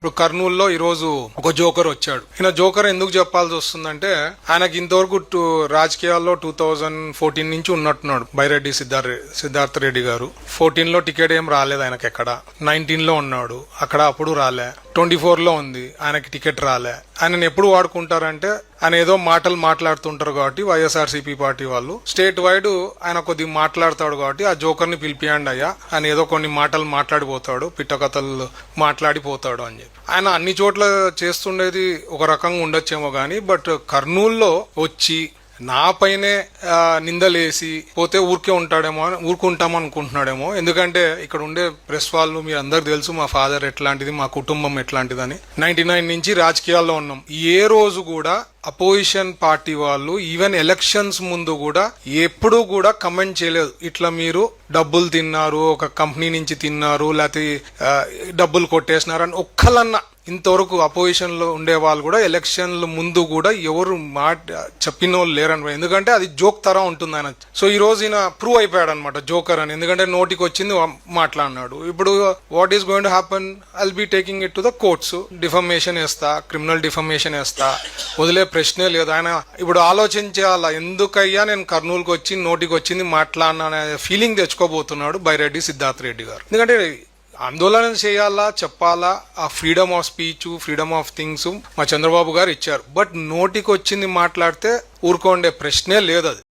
ఇప్పుడు కర్నూలులో ఈ రోజు ఒక జోకర్ వచ్చాడు. ఈయన జోకర్ ఎందుకు చెప్పాల్సి వస్తుందంటే ఆయనకి ఇంతవరకు రాజకీయాల్లో 2014 నుంచి ఉన్నట్టున్నాడు బైరెడ్డి సిద్ధార్థ రెడ్డి గారు. 14 లో టికెట్ ఏం రాలేదు ఆయనకి, ఎక్కడ 19 లో ఉన్నాడు అక్కడ, అప్పుడు రాలే. 24 లో ఉంది, ఆయనకి టికెట్ రాలే. ఆయనను ఎప్పుడు వాడుకుంటారంటే ఆయన ఏదో మాటలు మాట్లాడుతుంటారు కాబట్టి వైఎస్ఆర్సీపీ పార్టీ వాళ్ళు స్టేట్ వైడ్ ఆయన కొద్దిగా మాట్లాడతాడు కాబట్టి ఆ జోకర్ ని పిలిపియండి అయ్యా, ఆయన ఏదో కొన్ని మాటలు మాట్లాడిపోతాడు, పిట్టకథలు మాట్లాడిపోతాడు అని చెప్పి. ఆయన అన్ని చోట్ల చేస్తుండేది ఒక రకంగా ఉండొచ్చేమో గానీ, బట్ కర్నూలులో వచ్చి నా పైనే నిందలేసి పోతే ఊరుకుంటాం అనుకుంటున్నాడేమో. ఎందుకంటే ఇక్కడ ఉండే ప్రెస్ వాళ్ళు మీ అందరికి తెలుసు మా ఫాదర్ ఎట్లాంటిది, మా కుటుంబం ఎట్లాంటిదని. 99 నుంచి రాజకీయాల్లో ఉన్నాం. ఏ రోజు కూడా అపోజిషన్ పార్టీ వాళ్ళు ఈవెన్ ఎలక్షన్స్ ముందు కూడా ఎప్పుడూ కూడా కమెంట్ చేయలేదు ఇట్లా మీరు డబ్బులు తిన్నారు, ఒక కంపెనీ నుంచి తిన్నారు, లేకపోతే డబ్బులు కొట్టేసినారు అని ఒక్కలన్నా ఇంతవరకు అపోజిషన్ లో ఉండే వాళ్ళు కూడా ఎలక్షన్ల ముందు కూడా ఎవరు చెప్పిన వాళ్ళు లేరని. ఎందుకంటే అది జోక్ తరం ఉంటుంది ఆయన. సో ఈ రోజు ఈయన ప్రూవ్ అయిపోయాడు అనమాట జోకర్ అని. ఎందుకంటే నోటికి వచ్చింది మాట్లాడినాడు. ఇప్పుడు what is going to happen, I'll be taking it to the courts. Defamation వేస్తా, క్రిమినల్ డిఫమేషన్ వేస్తా, వదిలే ప్రశ్నే లేదు. ఆయన ఇప్పుడు ఆలోచించాలా, ఎందుకయ్యా నేను కర్నూలుకి వచ్చి నోటికి వచ్చింది మాట్లాడినా అనే ఫీలింగ్ తెచ్చుకోబోతున్నాడు బైరెడ్డి సిద్ధార్థ రెడ్డి గారు. ఎందుకంటే ఆందోళన చేయాలా, చెప్పాలా, ఆ freedom of speech, freedom of things మా చంద్రబాబు గారు ఇచ్చారు. బట్ నోటికి వచ్చింది మాట్లాడితే ఊరుకోండే ప్రశ్నే లేదు అది.